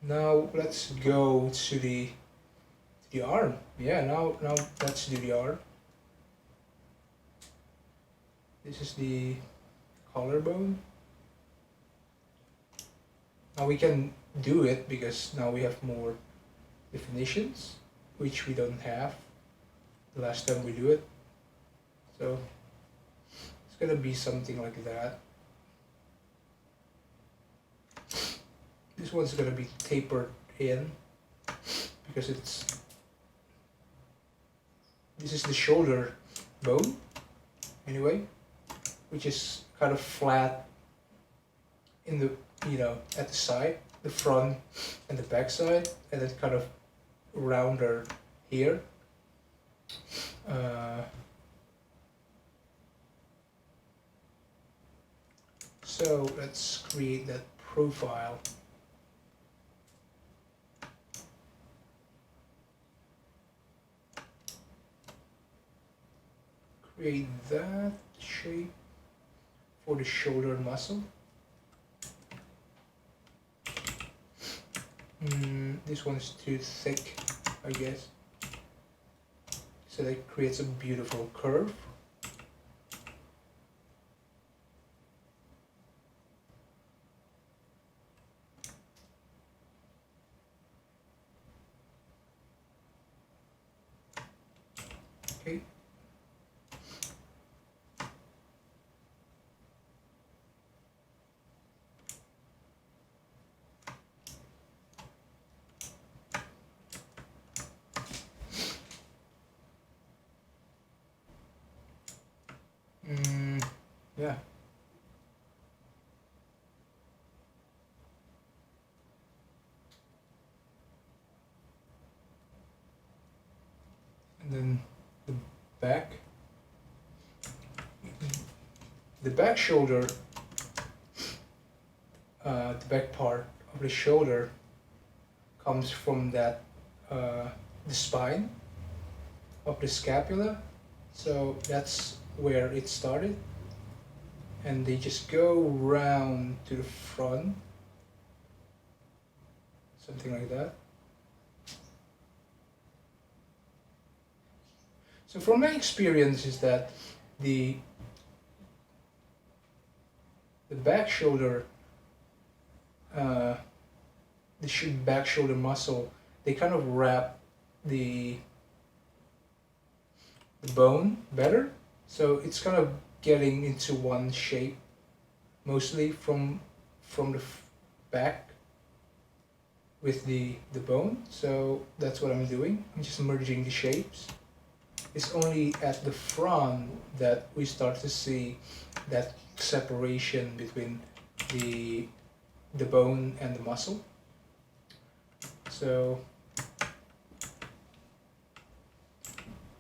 Now let's go to the arm. Yeah, now let's do the arm. This is the collarbone. Now we can do it because now we have more definitions, which we don't have the last time we do it. So it's gonna be something like that. This one's gonna be tapered in because this is the shoulder bone anyway, which is kind of flat in the, at the side, the front and the back side, and then kind of rounder here. So let's create that profile. Create that shape for the shoulder muscle. This one's too thick, I guess. So that creates a beautiful curve. Okay. Yeah. And then the back. The back shoulder, the back part of the shoulder comes from that, the spine of the scapula. So that's where it started. And they just go round to the front. Something like that. So from my experience is that the back shoulder, back shoulder muscle, they kind of wrap the bone better. So it's kind of getting into one shape, mostly from the back with the bone. So that's what I'm doing. I'm just merging the shapes. It's only at the front that we start to see that separation between the bone and the muscle. So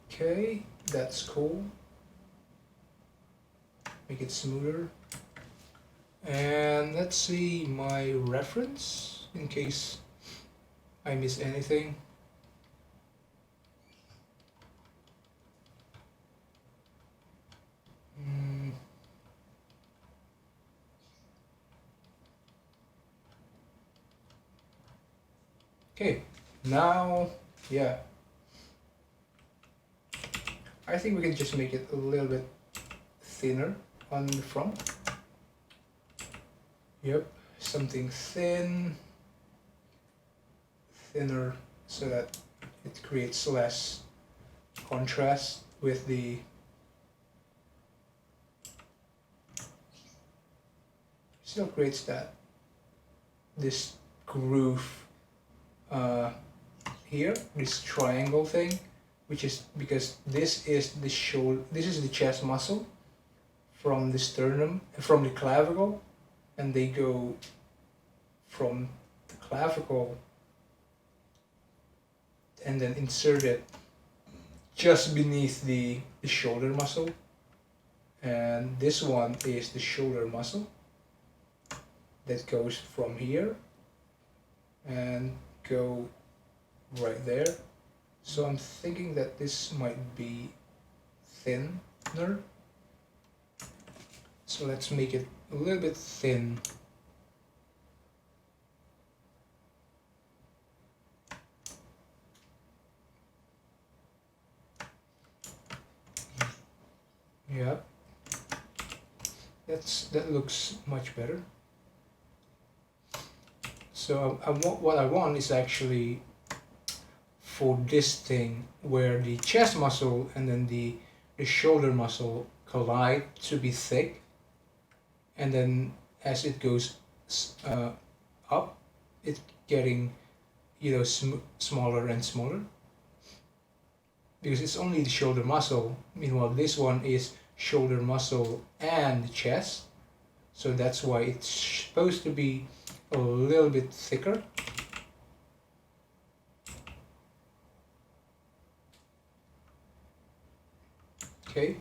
okay, that's cool. Make it smoother. And let's see my reference in case I miss anything. Okay, now, yeah. I think we can just make it a little bit thinner on the front. Yep, something thinner, so that it creates less contrast with the still creates this groove here, this triangle thing, which is because this is the chest muscle from the sternum, from the clavicle, and they go from the clavicle and then insert it just beneath the shoulder muscle. And this one is the shoulder muscle that goes from here and go right there. So I'm thinking that this might be thinner. So let's make it a little bit thin. Yeah, that looks much better. So what I want is actually for this thing where the chest muscle and then the shoulder muscle collide to be thick, and then as it goes up, it's getting, you know, smaller and smaller, because it's only the shoulder muscle. Meanwhile, this one is shoulder muscle and chest, so that's why it's supposed to be a little bit thicker. Okay.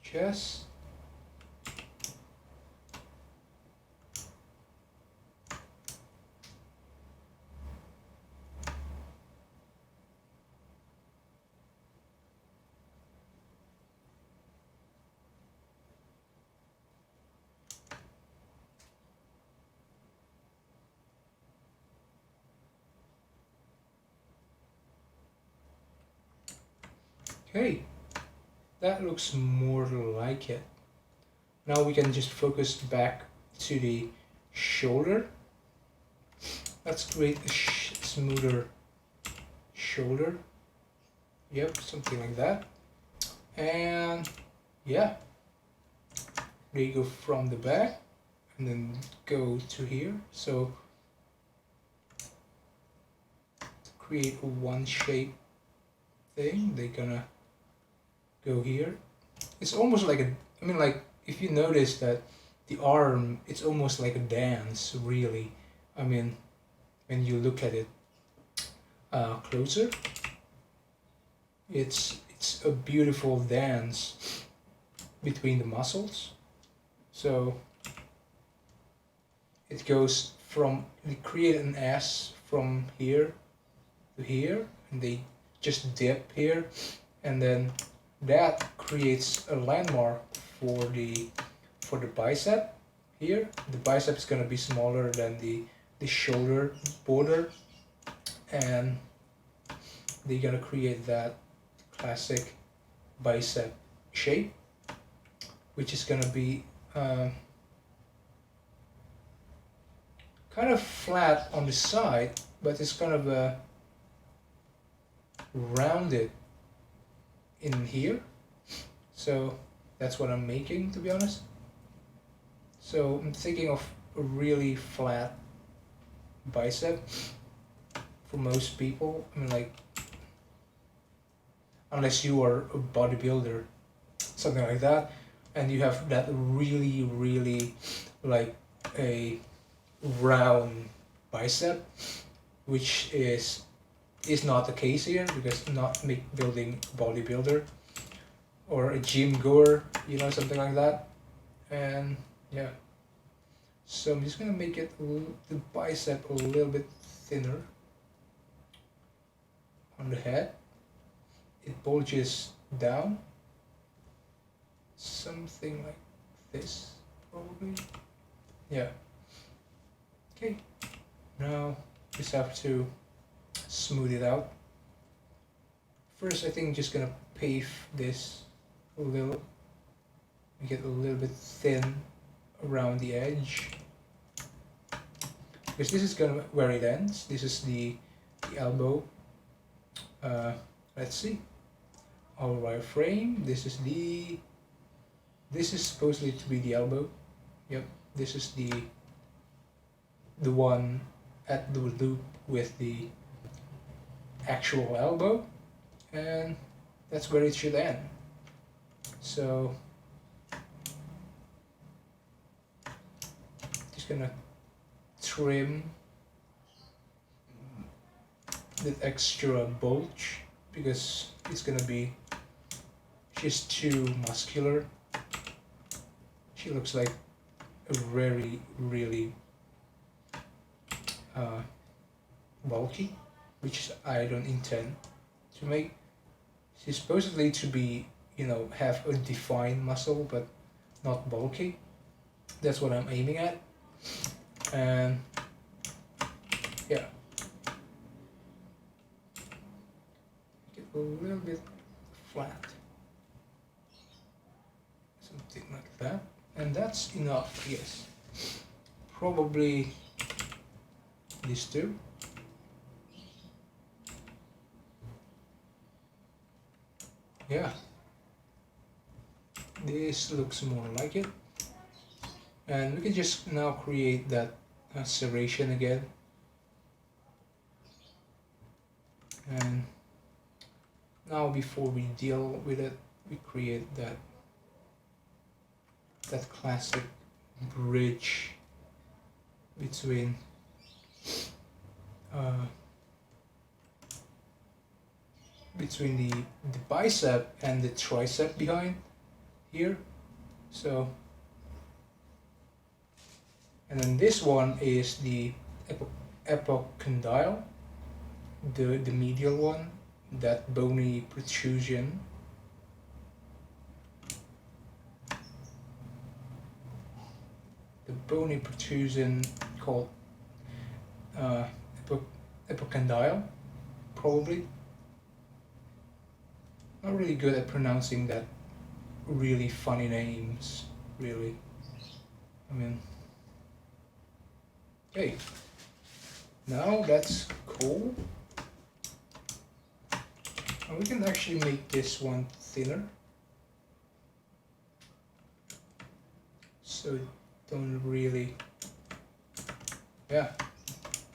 Chest. Okay, that looks more like it. Now we can just focus back to the shoulder. Let's create a smoother shoulder. Yep, something like that. And yeah, they go from the back and then go to here. So to create a one shape thing, they're gonna go here. It's almost like I mean, like, if you notice that the arm, it's almost like a dance, really. I mean, when you look at it closer, it's a beautiful dance between the muscles. So it goes from, they create an S from here to here, and they just dip here, and then that creates a landmark for the bicep here. The bicep is gonna be smaller than the shoulder border, and they're gonna create that classic bicep shape, which is gonna be kind of flat on the side, but it's kind of rounded in here. So that's what I'm making, to be honest. So I'm thinking of a really flat bicep for most people. I mean, like, unless you are a bodybuilder, something like that, and you have that really like a round bicep, which is not the case here, because I'm not building a bodybuilder or a gym goer, you know, something like that. And yeah, so I'm just gonna make it the bicep a little bit thinner on the head. It bulges down, something like this, probably. Yeah. Okay, now just have to smooth it out. First, I think just gonna pave this a little, make it a little bit thin around the edge, because this is gonna where it ends. This is the elbow. Let's see. All wireframe. This is supposedly to be the elbow. Yep. This is the one at the loop with the actual elbow, and that's where it should end. So just gonna trim that extra bulge, because it's gonna be just too muscular. She looks like a really bulky, which I don't intend to make. She's supposedly to be, you know, have a defined muscle but not bulky. That's what I'm aiming at. And yeah, make it a little bit flat, something like that, and that's enough. Yes, probably these two. Yeah, this looks more like it, and we can just now create that serration again, and now before we deal with it, we create that classic bridge between the bicep and the tricep behind here. So, and then this one is the epicondyle, the medial one, that bony protrusion. The bony protrusion called epicondyle, probably. Not really good at pronouncing that really funny names, really. I mean, okay, now that's cool. And we can actually make this one thinner, so it don't really, yeah,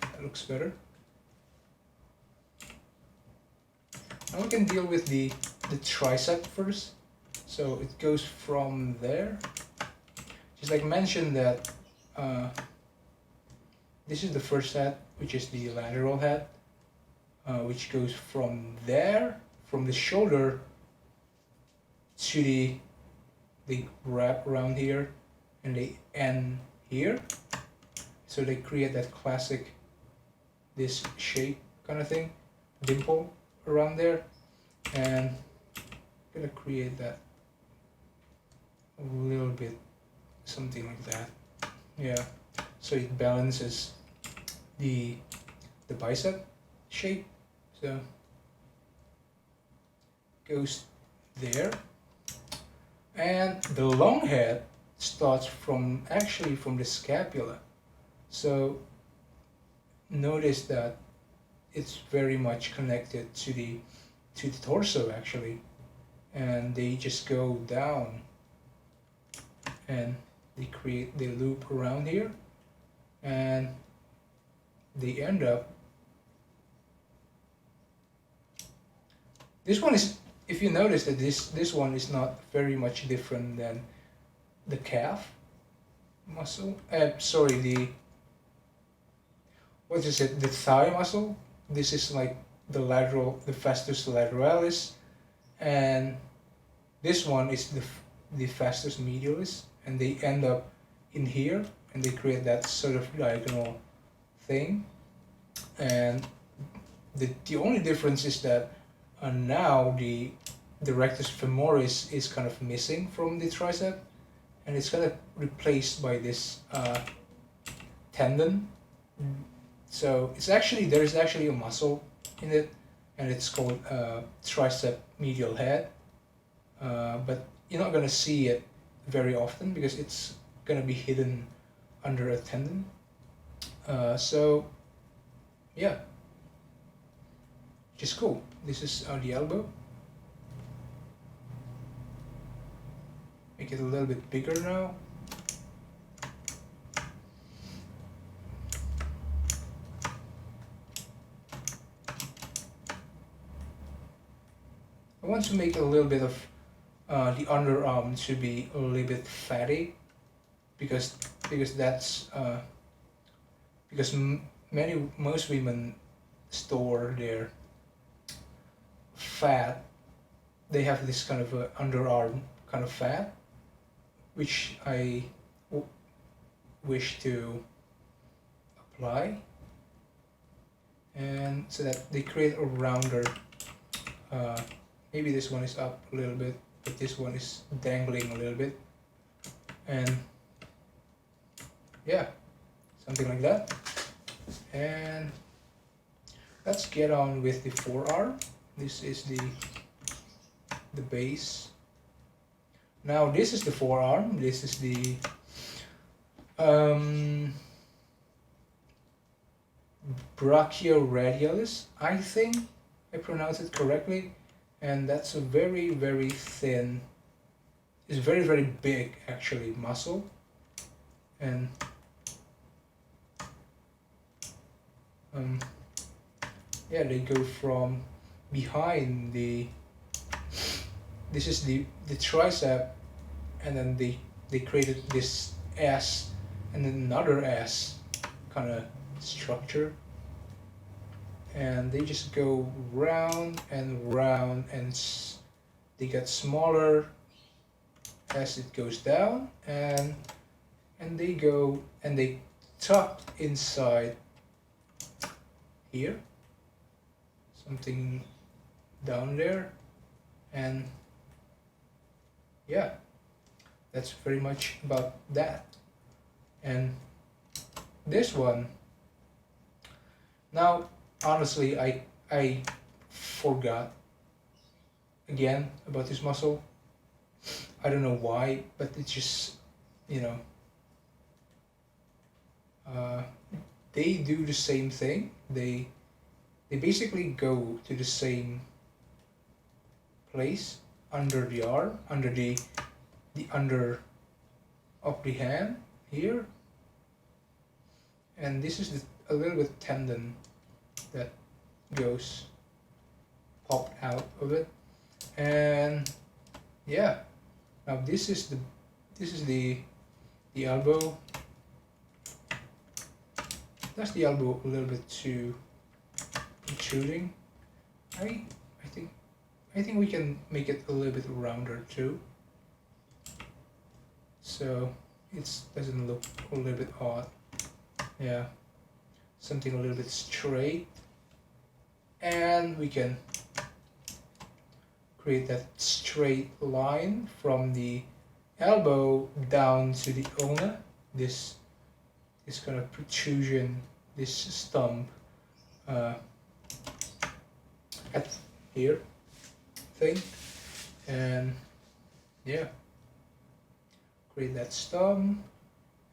that looks better. Now we can deal with the tricep first. So it goes from there. Just like mentioned that this is the first head, which is the lateral head, which goes from there, from the shoulder to the wrap around here, and they end here. So they create that classic, this shape kind of thing, dimple around there, and I'm gonna create that a little bit, something like that. Yeah, so it balances the bicep shape. So goes there, and the long head starts from the scapula. So notice that it's very much connected to the torso actually, and they just go down and they loop around here, and they end up. This one is, if you notice that this one is not very much different than the calf muscle. Sorry, what is it? The thigh muscle. This is like the vastus lateralis, and this one is the vastus medialis, and they end up in here, and they create that sort of diagonal thing. And the only difference is that now the rectus femoris is kind of missing from the tricep, and it's kind of replaced by this tendon. So there's actually a muscle in it, and it's called tricep medial head, but you're not going to see it very often because it's going to be hidden under a tendon. So yeah, which is cool. This is the elbow. Make it a little bit bigger now. I want to make a little bit of the underarm to be a little bit fatty, because that's because most women store their fat. They have this kind of underarm kind of fat, which I wish to apply, and so that they create a rounder. Maybe this one is up a little bit, but this one is dangling a little bit, and yeah, something like that. And let's get on with the forearm. This is the base. Now this is the forearm. This is the brachioradialis, I think I pronounced it correctly, and that's a very, very thin, it's very, very big actually muscle, and yeah, they go from behind this is the tricep, and then they created this S and then another S kind of structure, and they just go round and round, and they get smaller as it goes down, and they go and they tuck inside here, something down there, and yeah, that's very much about that. And this one, now honestly I forgot again about this muscle. I don't know why, but it's just, you know, they do the same thing. They basically go to the same place under the arm, under the under of the hand here, and this is a little bit tendon that goes popped out of it, and yeah, now this is the elbow. That's the elbow a little bit too protruding. I think we can make it a little bit rounder too, so it doesn't look a little bit odd. Yeah, something a little bit straight, and we can create that straight line from the elbow down to the ulna. This kind of protrusion, this stump at here thing, and yeah, create that stump,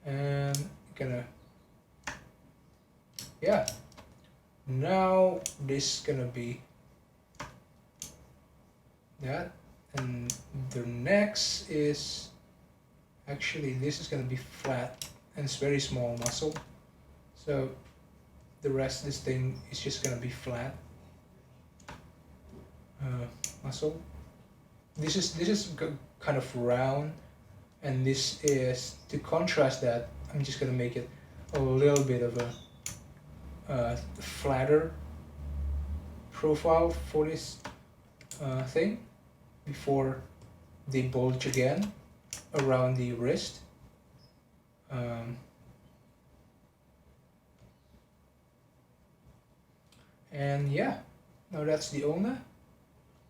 and gonna, yeah, now this is gonna be that, and the next is actually, this is gonna be flat, and it's very small muscle, so the rest of this thing is just gonna be flat muscle. This is kind of round, and this is, to contrast that, I'm just gonna make it a little bit of a flatter profile for this thing before they bulge again around the wrist. And yeah, now that's the ulna.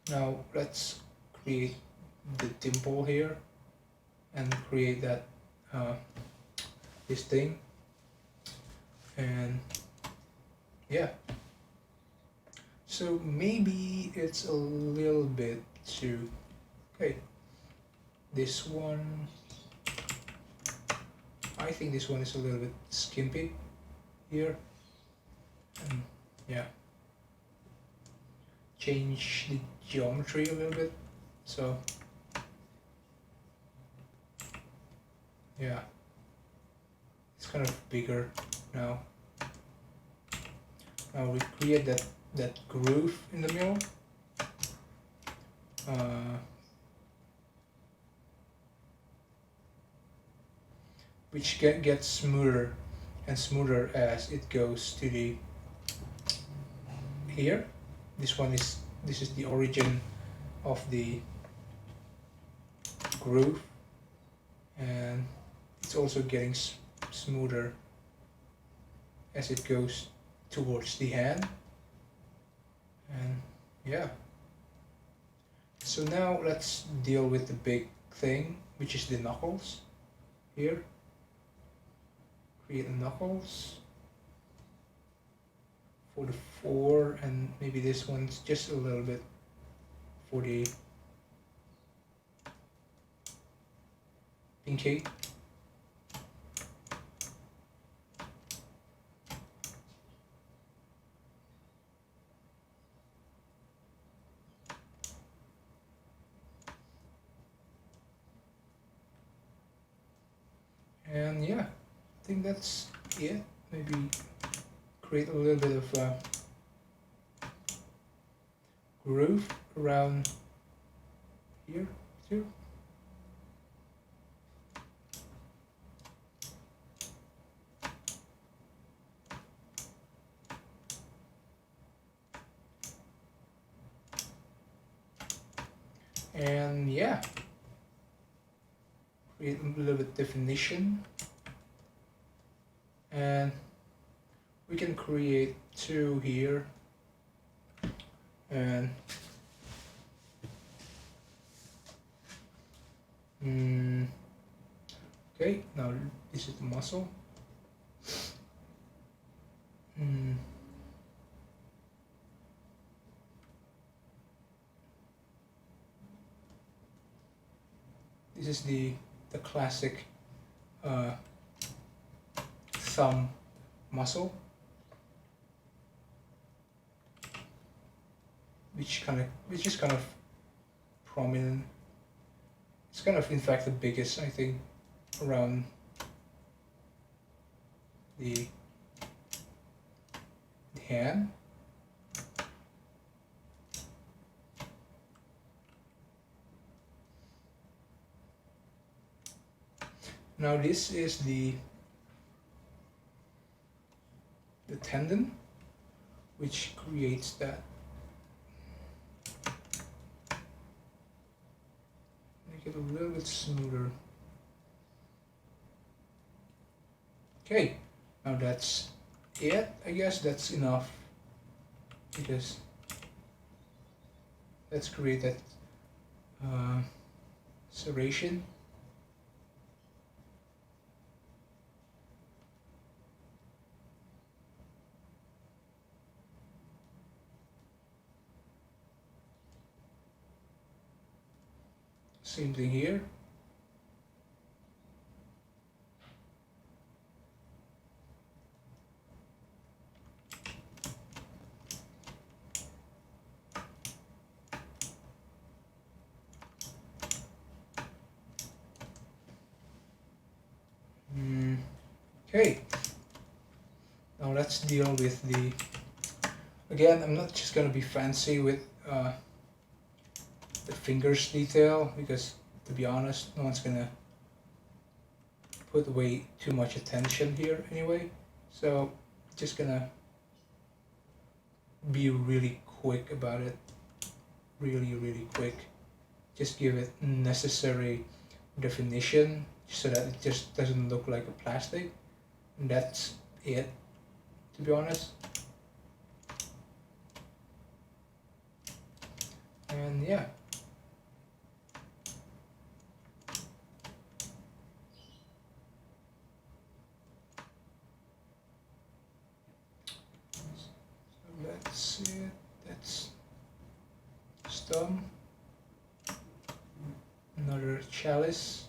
Now let's create the dimple here and create that this thing, and yeah, so maybe it's a little bit too, okay, this one, I think this one is a little bit skimpy here, and yeah, change the geometry a little bit, so yeah, it's kind of bigger now. Now we create that groove in the middle, which gets smoother and smoother as it goes to the here. This is the origin of the groove, and it's also getting smoother as it goes towards the hand, and yeah, so now let's deal with the big thing, which is the knuckles here. create knuckles for the 4, and maybe this one's just a little bit for the pinky. And yeah, I think that's it. Maybe create a little bit of a groove around here too. And yeah, create a little bit definition, and we can create 2 here, and okay, now this is the muscle. This is the classic thumb muscle, which is kind of prominent. It's kind of, in fact, the biggest, I think, around the hand. Now this is the tendon, which creates that. Make it a little bit smoother. Okay, now that's it. I guess that's enough, because let's create that serration. Same thing here. Okay, now let's deal with the, again, I'm not just going to be fancy with the fingers detail, because to be honest, no one's going to put way too much attention here anyway. So just going to be really quick about it, really quick. Just give it necessary definition so that it just doesn't look like a plastic. And that's it, to be honest. And yeah. So that's it. That's stem. Another chalice.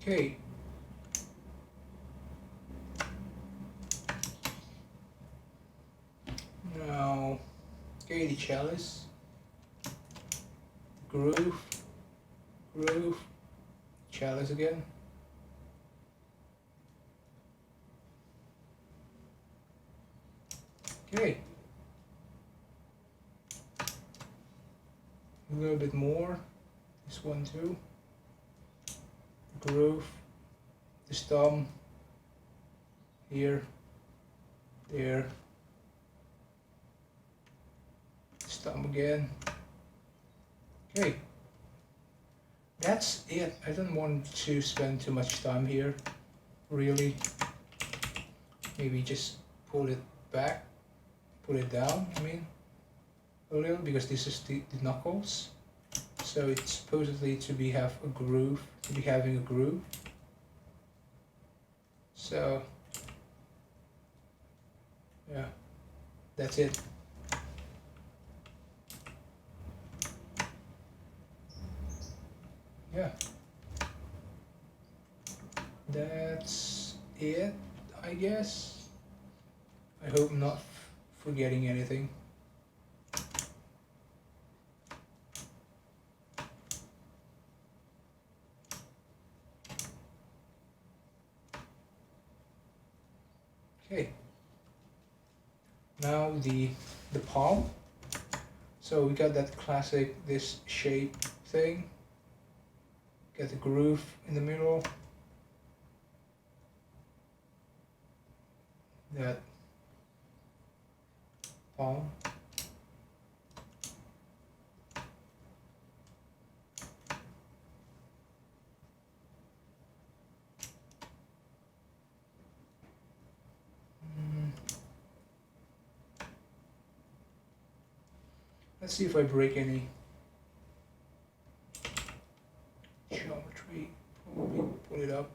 Okay. Now, okay, the chalice, groove, chalice again. Okay. a little bit more. This one too. Groove. This thumb. Here. There. This thumb again. Okay. That's it. I don't want to spend too much time here. Really. Maybe just pull it back. Pull it down, I mean. A little, because this is the knuckles. So it's supposedly to be having a groove. So yeah, that's it. Yeah, that's it, I guess. I hope I'm not forgetting anything. Okay, now the palm. So we got that classic, this shape thing. Get the groove in the middle. That palm. Let's see if I break any geometry. Probably pull it up.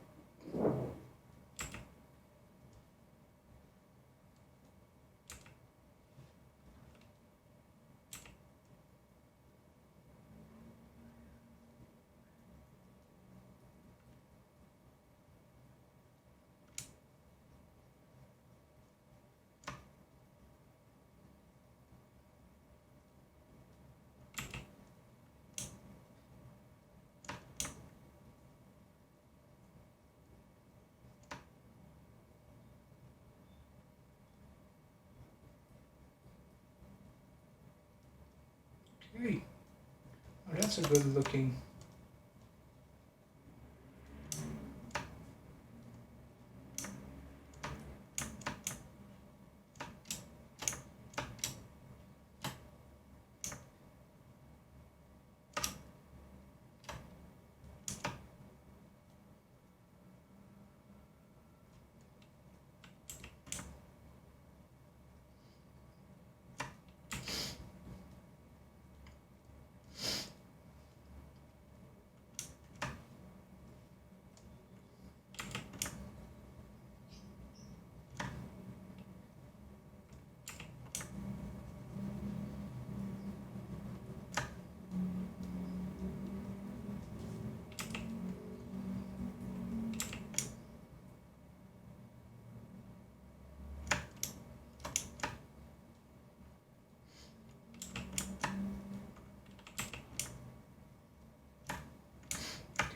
Okay, oh, that's a good looking.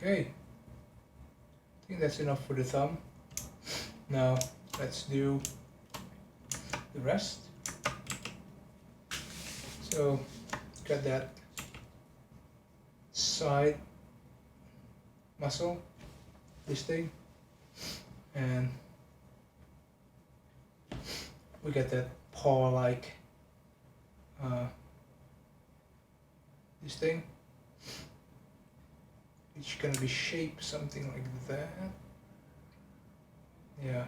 Okay, I think that's enough for the thumb. Now let's do the rest. So got that side muscle, this thing, and we got that paw-like this thing. It's gonna be shaped something like that. Yeah,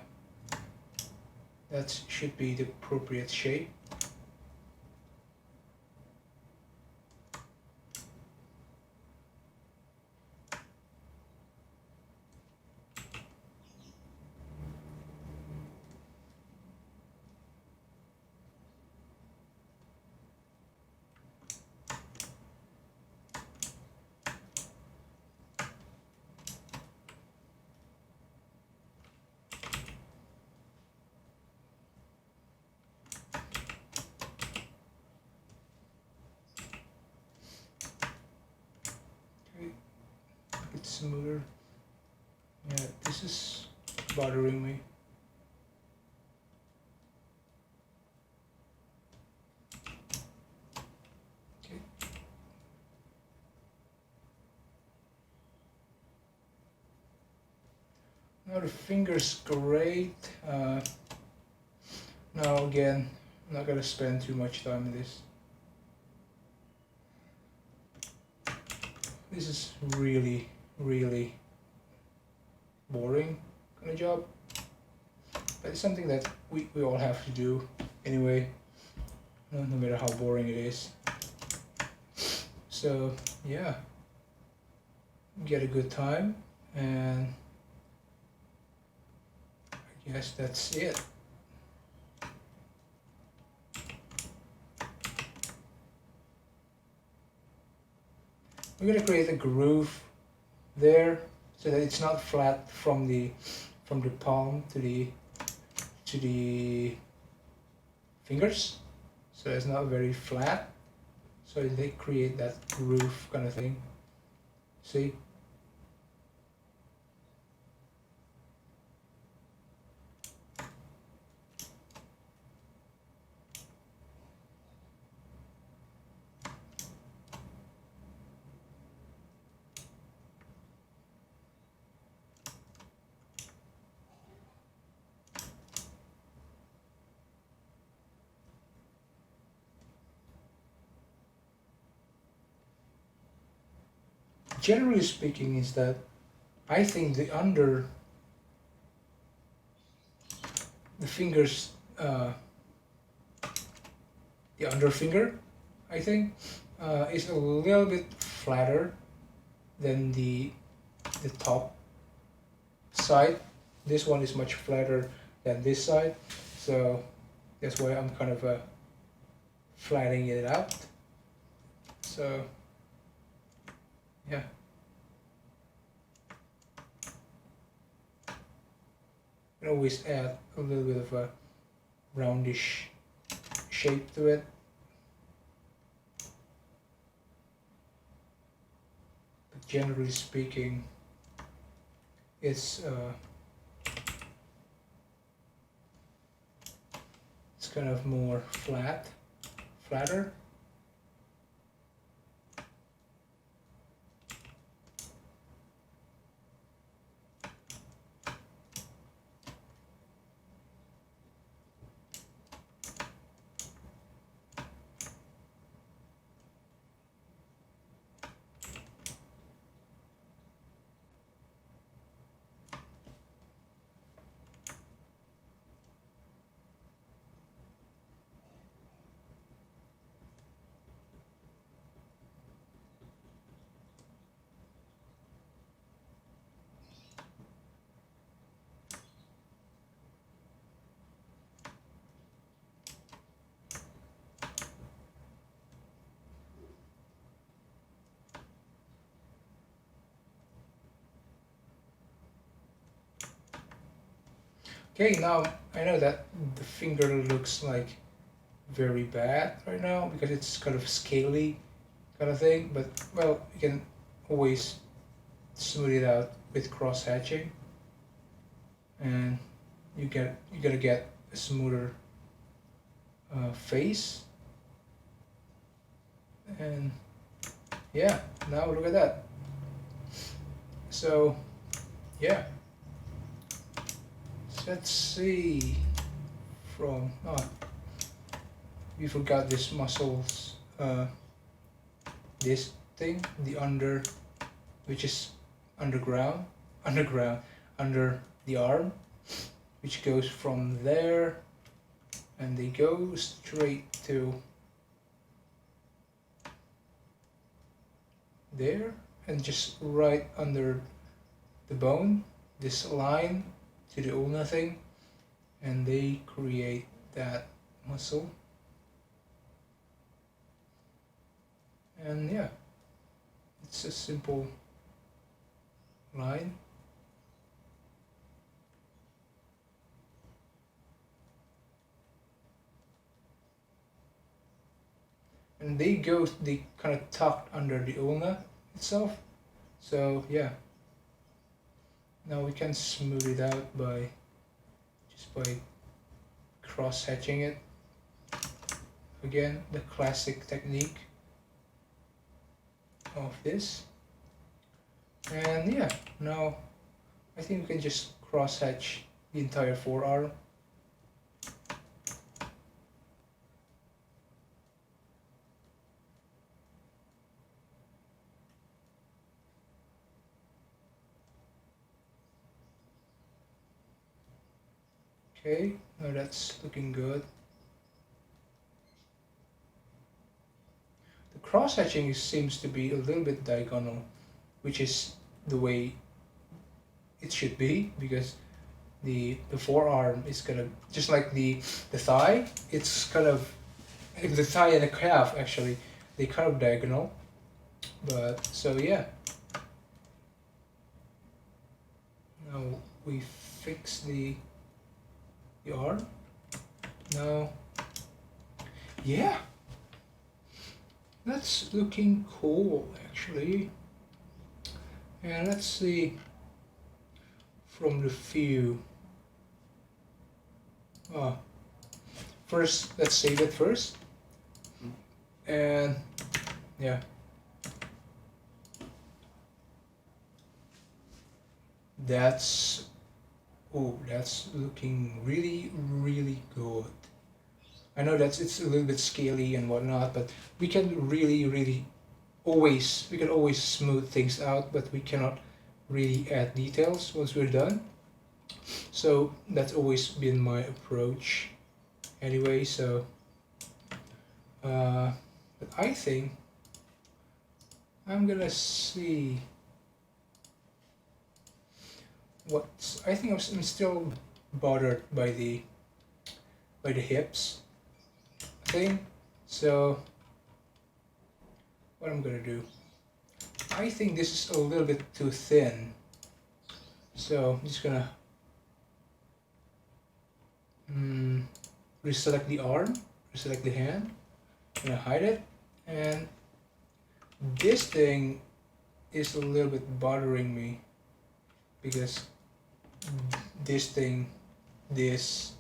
that should be the appropriate shape. It's smoother. Yeah, this is bothering me. Okay. Now the finger's great. Now again, I'm not gonna spend too much time on this. This is really, really boring kind of job. But it's something that we all have to do anyway, no matter how boring it is. So yeah, get a good time, and I guess that's it. We're gonna create a groove there so that it's not flat from the palm to the fingers. So it's not very flat. So they create that groove kind of thing. See? Generally speaking, is that I think the fingers, the under finger, I think, is a little bit flatter than the top side. This one is much flatter than this side, so that's why I'm kind of flattening it out. So yeah. You can always add a little bit of a roundish shape to it. But generally speaking, it's kind of more flatter. Okay, now I know that the finger looks like very bad right now because it's kind of scaly kind of thing, but well, you can always smooth it out with cross hatching, and you're gonna get a smoother face. And yeah, now look at that. So yeah, so let's see from we forgot this muscles, this thing, the under, which is under the arm, which goes from there and they go straight to there and just right under the bone, this line to the ulna thing, and they create that muscle. And yeah, it's a simple line. And they kind of tucked under the ulna itself. So yeah, now we can smooth it out by cross hatching it. Again, the classic technique of this. And yeah, now I think we can just cross hatch the entire forearm. Okay, now that's looking good. The cross hatching seems to be a little bit diagonal, which is the way it should be, because the forearm is kind of just like the thigh. It's kind of the thigh and the calf actually, they kind of diagonal. But so yeah. Now we fix the arm. Now, yeah, that's looking cool actually. And let's see from the view. First, let's save it first. And yeah. That's looking really, really good. I know that it's a little bit scaly and whatnot, but we can really always smooth things out, but we cannot really add details once we're done. So that's always been my approach anyway. So but I think I'm gonna see I think I'm still bothered by the hips thing. So what I'm gonna do, I think this is a little bit too thin. So I'm just gonna reselect the arm, reselect the hand, gonna hide it, and this thing is a little bit bothering me because this thing, this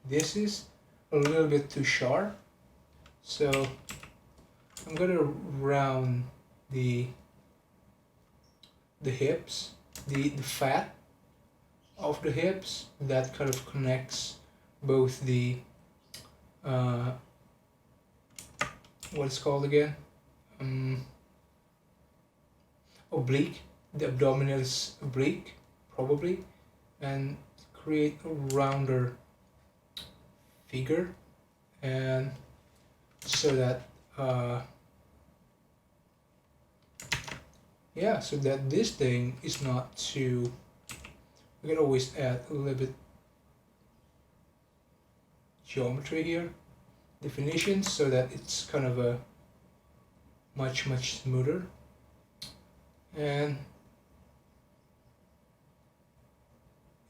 is a little bit too sharp. So I'm gonna round the hips, the fat of the hips that kind of connects both the what is called again, oblique, the abdominis oblique probably, and create a rounder figure, and so that yeah, so that this thing is not too, we can always add a little bit geometry here, definition, so that it's kind of a much smoother. And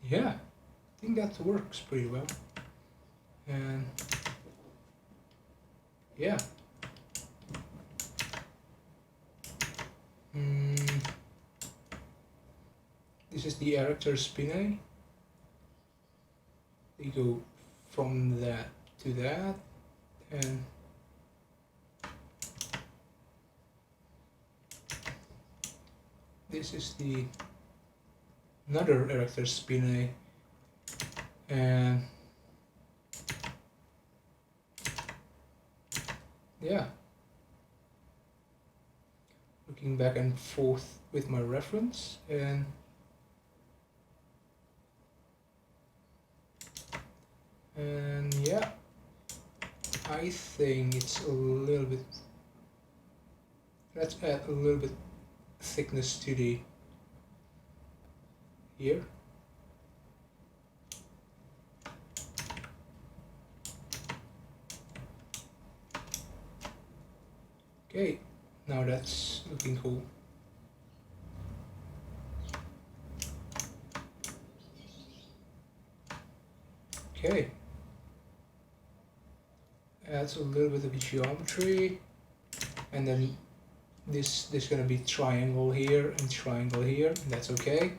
yeah, I think that works pretty well. And yeah, this is the erector spinae. They go from that to that, and this is the another erector spinae, and yeah, looking back and forth with my reference, and yeah, I think it's a little bit, let's add a little bit thickness to the here. Okay, now that's looking cool. Okay, adds a little bit of geometry, and then there's gonna be triangle here and triangle here, and that's okay.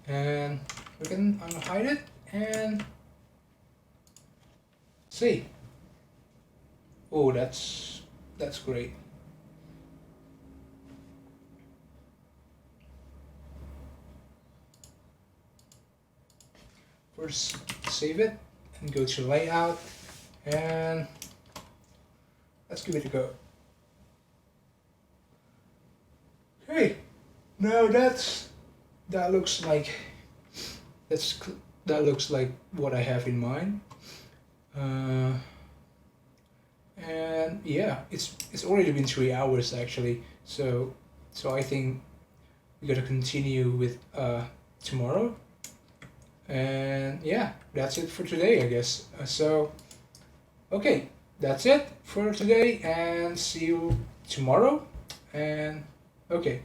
And we can unhide it and see. Oh, that's great. First, save it and go to layout, and let's give it a go. Okay, now that looks like that looks like what I have in mind. And yeah, it's already been 3 hours actually, so I think we gotta continue with tomorrow. And yeah, that's it for today, I guess. So okay, that's it for today, and see you tomorrow. And okay,